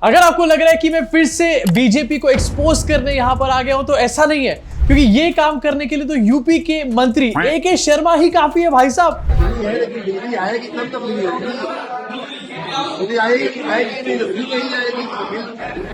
अगर आपको लग रहा है कि मैं फिर से बीजेपी को एक्सपोज करने यहां पर आ गया हूं तो ऐसा नहीं है, क्योंकि ये काम करने के लिए तो यूपी के मंत्री AK शर्मा ही काफी है भाई साहब।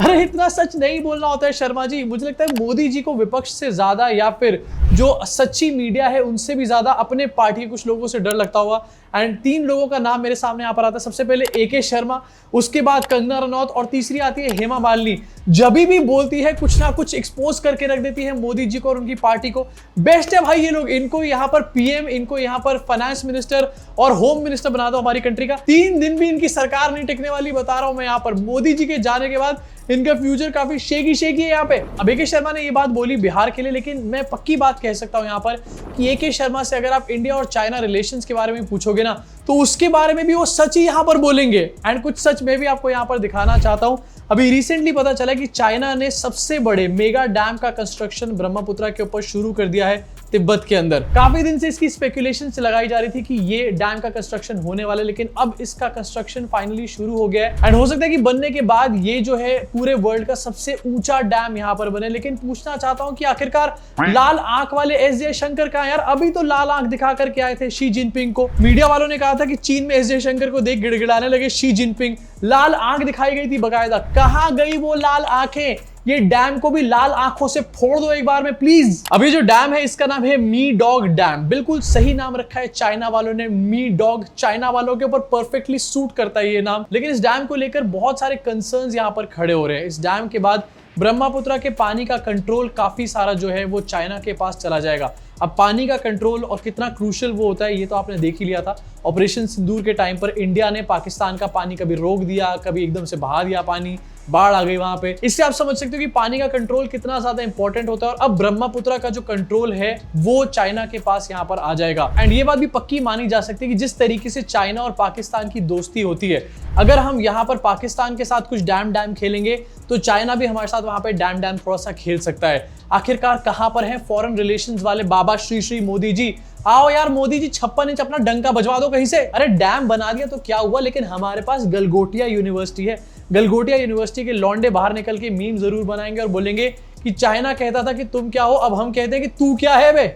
अरे इतना सच नहीं बोलना होता है शर्मा जी। मुझे लगता है मोदी जी को विपक्ष से ज्यादा या फिर जो सच्ची मीडिया है उनसे भी ज्यादा अपने पार्टी के कुछ लोगों से डर लगता हुआ। एंड 3 लोगों का नाम मेरे सामने यहाँ पर आता है। सबसे पहले AK शर्मा, उसके बाद कंगना रनौत और तीसरी आती है हेमा मालिनी। जब भी बोलती है कुछ ना कुछ एक्सपोज करके रख देती है मोदी जी को और उनकी पार्टी को। बेस्ट है भाई ये लोग, इनको यहाँ पर PM, इनको यहाँ पर फाइनेंस मिनिस्टर और होम मिनिस्टर बना दो हमारी कंट्री का। 3 दिन भी इनकी सरकार नहीं टिकने वाली, बता रहा हूं मैं यहाँ पर। मोदी जी के जाने के बाद इनका फ्यूचर काफी शेकी है यहाँ पे। अब AK शर्मा ने ये बात बोली बिहार के लिए, लेकिन मैं पक्की बात कह सकता हूँ यहाँ पर कि AK शर्मा से अगर आप इंडिया और चाइना रिलेशंस के बारे में पूछोगे ना तो उसके बारे में भी वो सच ही यहाँ पर बोलेंगे। एंड कुछ सच मैं भी आपको यहाँ पर दिखाना चाहता हूँ। अभी रिसेंटली पता चला कि चाइना ने सबसे बड़े मेगा डैम का कंस्ट्रक्शन ब्रह्मपुत्र के ऊपर शुरू कर दिया है तिब्बत के अंदर। काफी दिन से इसकी स्पेकुलेशन से लगाई जा रही थी कि ये डैम का कंस्ट्रक्शन होने वाला है, लेकिन अब इसका कंस्ट्रक्शन फाइनली शुरू हो गया है। एंड हो सकता है कि बनने के बाद ये जो है पूरे वर्ल्ड का सबसे ऊंचा डैम यहाँ पर बने। लेकिन पूछना चाहता हूँ कि आखिरकार लाल आंख वाले S जयशंकर कहां यार? अभी तो लाल आंख दिखा करके आए थे शी जिनपिंग को। मीडिया वालों ने कहा था कि चीन में S जयशंकर को देख गिड़गिड़ाने लगे शी जिनपिंग। लाल आंख दिखाई गई थी बकायदा। कहां गई वो लाल आंखें? ये डैम को भी लाल आंखों से फोड़ दो एक बार में प्लीज। अभी जो डैम है इसका नाम है मी डॉग डैम। बिल्कुल सही नाम रखा है चाइना वालों ने, मी डॉग। चाइना वालों के ऊपर परफेक्टली सूट करता है ये नाम। लेकिन इस डैम को लेकर बहुत सारे कंसर्न्स यहाँ पर खड़े हो रहे हैं। इस डैम के बाद ब्रह्मपुत्र के पानी का कंट्रोल काफी सारा जो है वो चाइना के पास चला जाएगा। अब पानी का कंट्रोल और कितना क्रूशियल वो होता है ये तो आपने देख ही लिया था। ऑपरेशन सिंदूर के टाइम पर इंडिया ने पाकिस्तान का पानी कभी रोक दिया, कभी एकदम से बहा दिया पानी, बाढ़ आ गई वहां पे। इससे आप समझ सकते हो कि पानी का कंट्रोल कितना ज्यादा इंपॉर्टेंट होता है। और अब ब्रह्मपुत्र का जो कंट्रोल है वो चाइना के पास यहाँ पर आ जाएगा। एंड ये बात भी पक्की मानी जा सकती है कि जिस तरीके से चाइना और पाकिस्तान की दोस्ती होती है, अगर हम यहाँ पर पाकिस्तान के साथ कुछ डैम खेलेंगे तो चाइना भी हमारे साथ वहां पे डैम थोड़ा सा खेल सकता है। आखिरकार कहां पर है फॉरेन रिलेशंस वाले बाबा श्री मोदी जी? आओ यार मोदी जी, 56 इंच अपना डंका बजवा दो कहीं से। अरे डैम बना दिया तो क्या हुआ, लेकिन हमारे पास गलगोटिया यूनिवर्सिटी है। गलगोटिया यूनिवर्सिटी के लौंडे बाहर निकल के मीम जरूर बनाएंगे और बोलेंगे कि चाइना कहता था कि तुम क्या हो, अब हम कहते हैं कि तू क्या है बे।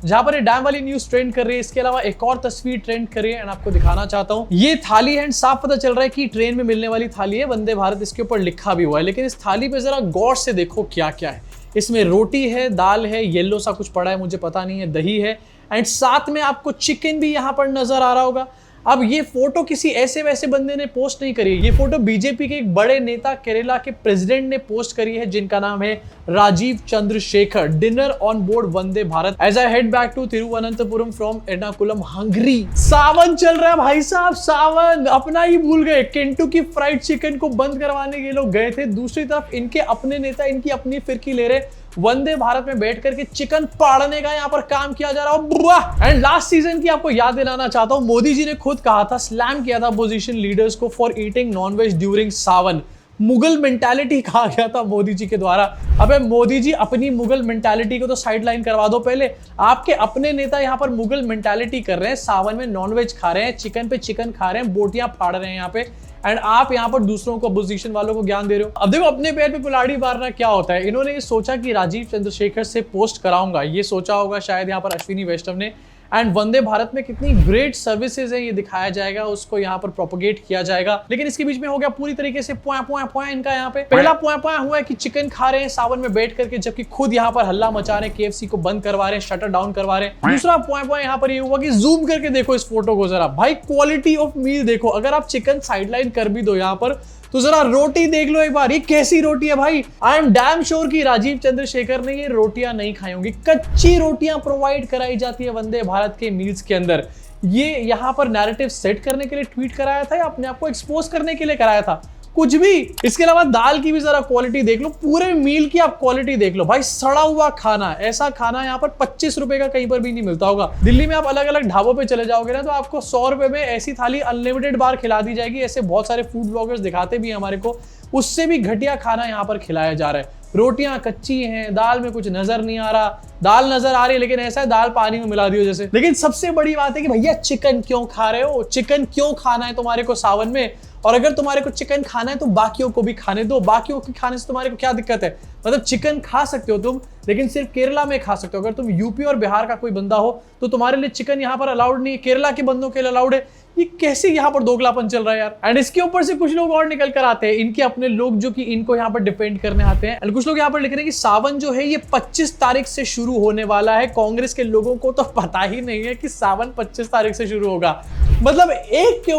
जहां पर ये डैम वाली न्यूज ट्रेंड कर रही है, इसके अलावा एक और तस्वीर ट्रेंड कर रही है एंड आपको दिखाना चाहता हूं। ये थाली है, साफ पता चल रहा है कि ट्रेन में मिलने वाली थाली है, वंदे भारत इसके ऊपर लिखा भी हुआ है। लेकिन इस थाली पे जरा गौर से देखो क्या क्या है। इसमें रोटी है, दाल है, येलो सा कुछ पड़ा है, मुझे पता नहीं है, दही है एंड साथ में आपको चिकन भी यहाँ पर नजर आ रहा होगा। अब ये फोटो किसी ऐसे वैसे बंदे ने पोस्ट नहीं करी है। ये फोटो बीजेपी के एक बड़े नेता केरला के प्रेसिडेंट ने पोस्ट करी है, जिनका नाम है Rajeev Chandrasekhar. Dinner on board Vande Bharat as I head back to Thiruvananthapuram from Ernakulam hungry. Sawan चल रहा है भाई साहब, सावन अपना ही भूल गए। केंटुकी फ्राइड चिकन को बंद करवाने के लोग गए थे। दूसरी तरफ इनके अपने नेता इनकी अपनी फिरकी ले रहे। वंदे भारत में बैठ करके चिकन पाड़ने का यहाँ पर काम किया जा रहा है। एंड लास्ट सीजन की आपको याद दिलाना चाहता हूं, मोदी जी ने खुद कहा था, स्लैम किया था अपोजिशन लीडर्स को for eating non-veg during Sawan. Mughal mentality कहा गया था मोदी जी के द्वारा। अबे मोदी जी, अपनी मुगल मेंटालिटी को तो साइडलाइन करवा दो पहले। आपके अपने नेता यहाँ पर मुगल मेंटालिटी कर रहे हैं, सावन में नॉनवेज खा रहे हैं, चिकन पे चिकन खा रहे हैं, बोटियां फाड़ रहे हैं यहाँ पे, एंड आप यहाँ पर दूसरों को, अपोजिशन वालों को ज्ञान दे रहे हो। अब देखो अपने पैर पे कुल्हाड़ी मारना क्या होता है। इन्होंने ये सोचा कि राजीव चंद्रशेखर से पोस्ट कराऊंगा, ये सोचा होगा शायद यहाँ पर अश्विनी वैष्णव ने। एंड वंदे भारत में कितनी ग्रेट सर्विसेज है ये दिखाया जाएगा, उसको यहाँ पर प्रोपोगेट किया जाएगा। लेकिन इसके बीच में हो गया पूरी तरीके से पुआ इनका। यहाँ पे पहला पुआ हुआ है कि चिकन खा रहे हैं सावन में बैठ करके, जबकि खुद यहाँ पर हल्ला मचा रहे हैं, KFC को बंद करवा रहे हैं, शटर डाउन करवा रहे हैं। दूसरा पुआ यहाँ पर ये हुआ कि जूम करके देखो इस फोटो को जरा, भाई क्वालिटी ऑफ मील देखो। अगर आप चिकन साइडलाइन कर भी दो यहाँ पर तो जरा रोटी देख लो एक बार, ये कैसी रोटी है भाई। आई एम डैम श्योर कि राजीव चंद्रशेखर ने ये रोटियां नहीं खाई होंगी। कच्ची रोटियां प्रोवाइड कराई जाती है वंदे भारत के मील्स के अंदर। ये यहाँ पर नैरेटिव सेट करने के लिए ट्वीट कराया था या अपने आप को एक्सपोज करने के लिए कराया था? कुछ भी। इसके अलावा दाल की भी जरा क्वालिटी देख लो, पूरे मील की आप क्वालिटी देख लो भाई। सड़ा हुआ खाना, ऐसा खाना यहाँ पर 25 रुपए का कहीं पर भी नहीं मिलता होगा। दिल्ली में आप अलग अलग ढाबों पे चले जाओगे ना तो आपको 100 रुपए में ऐसी थाली अनलिमिटेड बार खिला दी जाएगी। ऐसे बहुत सारे फूड ब्लॉगर्स दिखाते भी हमारे को, उससे भी घटिया खाना यहाँ पर खिलाया जा रहा है। रोटियां कच्ची हैं, दाल में कुछ नजर नहीं आ रहा। दाल नजर आ रही है लेकिन ऐसा है दाल पानी में मिला दी हो जैसे। लेकिन सबसे बड़ी बात है कि भैया चिकन क्यों खा रहे हो? चिकन क्यों खाना है तुम्हारे को सावन में? और अगर तुम्हारे को चिकन खाना है तो बाकियों को भी खाने दो, बाकियों के खाने से तुम्हारे को क्या दिक्कत है? मतलब चिकन खा सकते हो तुम, लेकिन सिर्फ केरला में खा सकते हो। अगर तुम यूपी और बिहार का कोई बंदा हो तो तुम्हारे लिए चिकन यहाँ पर अलाउड नहीं है, केरला के बंदों के लिए अलाउड है। ये कैसे यहाँ पर दोगलापन चल रहा है यार। एंड इसके ऊपर से कुछ लोग और निकल कर आते हैं, इनके अपने लोग जो कि इनको यहाँ पर डिफेंड करने आते हैं। एंड कुछ लोग यहाँ पर लिख रहे हैं कि सावन जो है ये 25 तारीख से शुरू होने वाला है। कांग्रेस के लोगों को तो पता ही नहीं है कि सावन 25 तारीख से शुरू होगा। मतलब एक के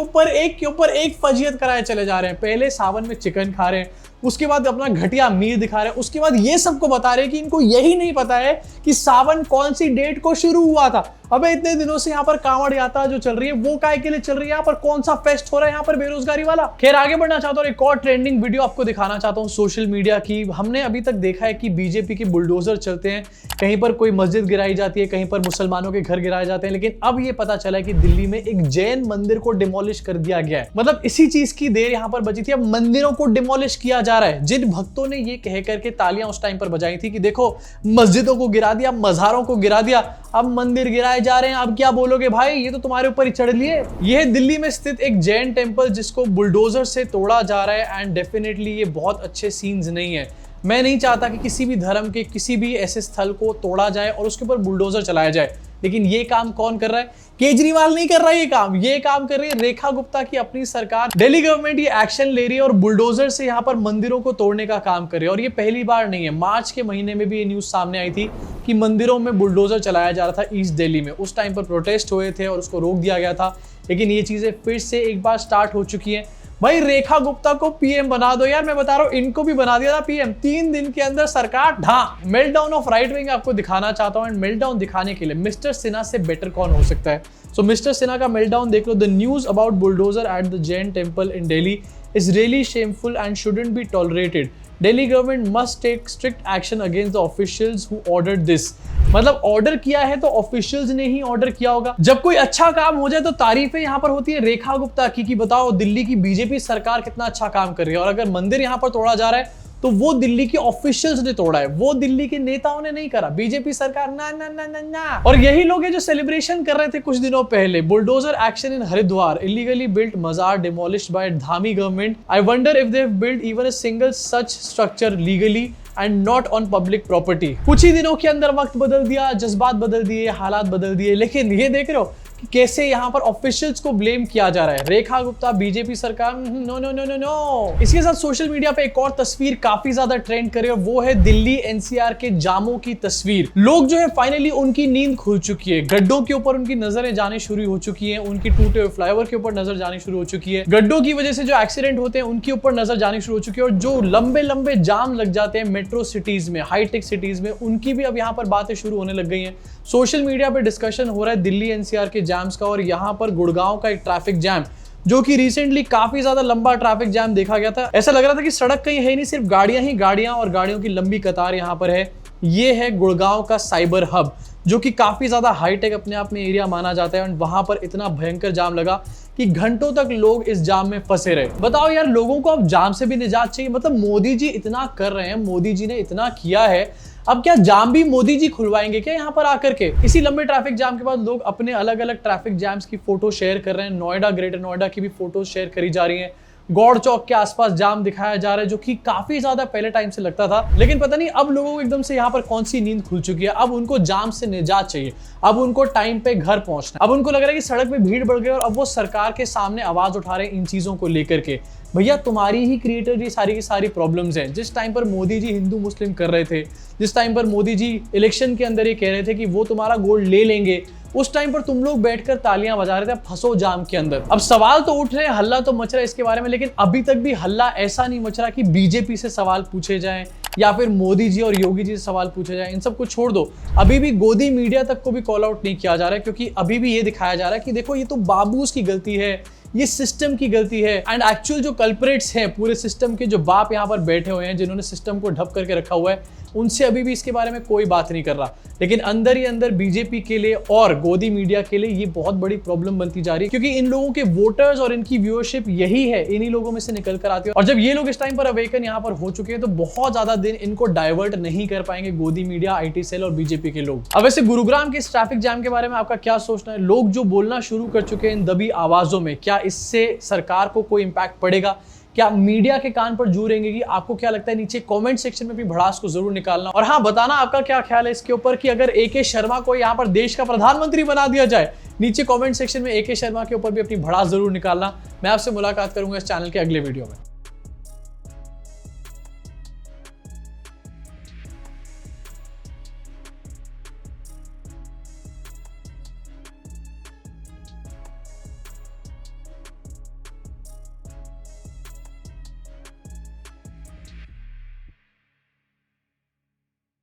ऊपर एक फजीयत कराए चले जा रहे हैं। पहले सावन में चिकन खा रहे हैं, उसके बाद अपना घटिया मीर दिखा रहे हैं, उसके बाद ये सबको बता रहे हैं कि इनको यही नहीं पता है कि सावन कौन सी डेट को शुरू हुआ था। अबे इतने दिनों से यहाँ पर कांवड़ यात्रा जो चल रही है वो काय के लिए चल रही है? यहाँ पर कौन सा फेस्ट हो रहा है यहाँ पर बेरोजगारी वाला? खैर आगे बढ़ना चाहता हूँ, एक और ट्रेंडिंग वीडियो आपको दिखाना चाहता हूँ सोशल मीडिया की। हमने अभी तक देखा है कि बीजेपी के बुलडोजर चलते हैं, कहीं पर कोई मस्जिद गिराई जाती है, कहीं पर मुसलमानों के घर गिराए जाते हैं, लेकिन अब ये पता चला है कि दिल्ली में एक जैन मंदिर को डिमोलिश कर दिया गया है। मतलब इसी चीज की देर यहाँ पर बची थी, अब मंदिरों को डिमोलिश किया जा रहा है। जिन भक्तों ने ये कह करके तालियां उस टाइम पर बजाई थी कि देखो मस्जिदों को गिरा दिया, मज़ारों को गिरा दिया, अब मंदिर गिराए जा रहे हैं, अब क्या बोलोगे भाई, ये तो तुम्हारे ऊपर ही चढ़ लिए। ये है दिल्ली में स्थित एक जैन टेम्पल जिसको बुलडोजर से तोड़ा जा रहा है। एंड डेफिनेटली ये बहुत अच्छे सीन्स नहीं है। मैं नहीं चाहता कि किसी भी धर्म के किसी भी ऐसे स्थल को तोड़ा जाए और उसके ऊपर बुलडोजर चलाया जाए, लेकिन ये काम कौन कर रहा है? केजरीवाल नहीं कर रहा है ये काम कर रही है रेखा गुप्ता की अपनी सरकार। दिल्ली गवर्नमेंट ये एक्शन ले रही है और बुलडोजर से यहाँ पर मंदिरों को तोड़ने का काम कर रही है। और ये पहली बार नहीं है, मार्च के महीने में भी ये न्यूज सामने आई थी कि मंदिरों में बुलडोजर चलाया जा रहा था ईस्ट दिल्ली में। उस टाइम पर प्रोटेस्ट हुए थे और उसको रोक दिया गया था, लेकिन ये चीजें फिर से एक बार स्टार्ट हो चुकी हैं। भाई रेखा गुप्ता को पीएम बना दो यार, मैं बता रहा हूँ इनको भी बना दिया था पीएम। 3 दिन के अंदर सरकार ढा। मेल्टडाउन ऑफ राइट विंग आपको दिखाना चाहता हूँ। एंड मेल्टडाउन दिखाने के लिए मिस्टर सिन्हा से बेटर कौन हो सकता है? सो मिस्टर सिन्हा का मेल्टडाउन देख लो। The news about bulldozer at the Jain temple in Delhi is really shameful and shouldn't be tolerated. Delhi government must take strict action against the officials who ordered this। मतलब order किया है तो ऑफिशियल्स ने ही order किया होगा। जब कोई अच्छा काम हो जाए तो तारीफें यहाँ पर होती है रेखा गुप्ता की कि बताओ दिल्ली की बीजेपी सरकार कितना अच्छा काम कर रही है। और अगर मंदिर यहाँ पर तोड़ा जा रहा है तो वो दिल्ली के ऑफिशियल्स ने तोड़ा है, वो दिल्ली के नेताओं ने नहीं करा, बीजेपी सरकार ना ना ना ना ना। और यही लोग हैं जो सेलिब्रेशन कर रहे थे कुछ दिनों पहले। Bulldozer action in Haridwar, illegally built मजार demolished by Dhami government. I wonder if they have built even a single such structure legally and not on public property. कुछ ही दिनों के अंदर वक्त बदल दिया, जज्बात बदल दिए, हालात बदल दिए, लेकिन ये देख रहे हो कि कैसे यहाँ पर ऑफिशियल्स को ब्लेम किया जा रहा है। रेखा गुप्ता बीजेपी सरकार, no no no no no. इसके साथ सोशल मीडिया पे एक और तस्वीर काफी ज्यादा ट्रेंड करे और वो है दिल्ली एनसीआर के जामों की तस्वीर। लोग जो है फाइनली उनकी नींद खुल चुकी है, गड्ढों के ऊपर उनकी नजरें जाने शुरू हो चुकी है, उनकी टूटे हुए फ्लाईओवर के ऊपर नजर जानी शुरू हो चुकी है, गड्ढों की वजह से जो एक्सीडेंट होते हैं उनके ऊपर नजर जानी शुरू हो चुकी है, और जो लंबे लंबे जाम लग जाते हैं मेट्रो सिटीज में, हाईटेक सिटीज में, उनकी भी अब यहाँ पर बातें शुरू होने लग गई हैं। सोशल मीडिया पे डिस्कशन हो रहा है दिल्ली एनसीआर के जैम्स का, और यहाँ पर गुड़गांव का एक ट्रैफिक जैम जो कि रिसेंटली काफी ज्यादा लंबा ट्रैफिक जैम देखा गया था। ऐसा लग रहा था कि सड़क कहीं है नहीं, सिर्फ गाड़ियां ही गाड़ियां और गाड़ियों की लंबी कतार यहाँ पर है। ये है गुड़गांव का साइबर हब जो कि काफी ज्यादा हाईटेक अपने आप में एरिया माना जाता है। और वहां पर इतना भयंकर जाम लगा कि घंटों तक लोग इस जाम में फंसे रहे। बताओ यार, लोगों को अब जाम से भी निजात चाहिए। मतलब मोदी जी इतना कर रहे हैं, मोदी जी ने इतना किया है, अब क्या जाम भी मोदी जी खुलवाएंगे क्या यहाँ पर आकर के? इसी लंबे ट्रैफिक जाम के बाद लोग अपने अलग अलग ट्रैफिक जैम्स की फोटो शेयर कर रहे हैं। नोएडा, ग्रेटर नोएडा की भी फोटो शेयर करी जा रही है। गौड़ चौक के आसपास जाम दिखाया जा रहा है जो कि काफी ज्यादा पहले टाइम से लगता था, लेकिन पता नहीं अब लोगों को एकदम से यहाँ पर कौन सी नींद खुल चुकी है। अब उनको जाम से निजात चाहिए, अब उनको टाइम पे घर पहुंचना, अब उनको लग रहा है कि सड़क पे भीड़ बढ़ गई और अब वो सरकार के सामने आवाज उठा रहे हैं इन चीजों को लेकर के। भैया तुम्हारी ही क्रिएटर ये सारी की सारी प्रॉब्लम्स हैं। जिस टाइम पर मोदी जी हिंदू मुस्लिम कर रहे थे, जिस टाइम पर मोदी जी इलेक्शन के अंदर ये कह रहे थे कि वो तुम्हारा गोल्ड ले लेंगे, उस टाइम पर तुम लोग बैठकर तालियां बजा रहे थे, फंसो जाम के अंदर। अब सवाल तो उठ रहे हैं, हल्ला तो मच रहा है इसके बारे में, लेकिन अभी तक भी हल्ला ऐसा नहीं मच रहा कि बीजेपी से सवाल पूछे जाएं या फिर मोदी जी और योगी जी से सवाल पूछे जाएं। इन सब को छोड़ दो, अभी भी गोदी मीडिया तक को भी कॉल आउट नहीं किया जा रहा है, क्योंकि अभी भी ये दिखाया जा रहा है कि देखो ये तो बाबूस की गलती है, ये सिस्टम की गलती है। एंड एक्चुअल जो कल्प्रेट्स हैं पूरे सिस्टम के, जो बाप यहाँ पर बैठे हुए हैं जिन्होंने सिस्टम को ढप करके रखा हुआ है, उनसे अभी भी इसके बारे में कोई बात नहीं कर रहा। लेकिन अंदर ही अंदर बीजेपी के लिए और गोदी मीडिया के लिए ये बहुत बड़ी प्रॉब्लम बनती जा रही है, क्योंकि इन लोगों के वोटर्स और इनकी व्यूअरशिप यही है, इन्हीं लोगों में से निकल कर आती है। और जब ये लोग इस टाइम पर अवेकन यहाँ पर हो चुके हैं तो बहुत ज्यादा दिन इनको डाइवर्ट नहीं कर पाएंगे गोदी मीडिया, IT सेल और बीजेपी के लोग। अब वैसे गुरुग्राम के इस ट्रैफिक जैम के बारे में आपका क्या सोचना है? लोग जो बोलना शुरू कर चुके हैं इन दबी आवाजों में, क्या इससे सरकार को कोई इंपैक्ट पड़ेगा? क्या मीडिया के कान पर जू रहेंगे? आपको क्या लगता है? नीचे कमेंट सेक्शन में भी भड़ास को जरूर निकालना। और हाँ, बताना आपका क्या ख्याल है इसके ऊपर कि अगर AK शर्मा को यहाँ पर देश का प्रधानमंत्री बना दिया जाए। नीचे कमेंट सेक्शन में AK शर्मा के ऊपर भी अपनी भड़ास जरूर निकालना। मैं आपसे मुलाकात करूंगा इस चैनल के अगले वीडियो में।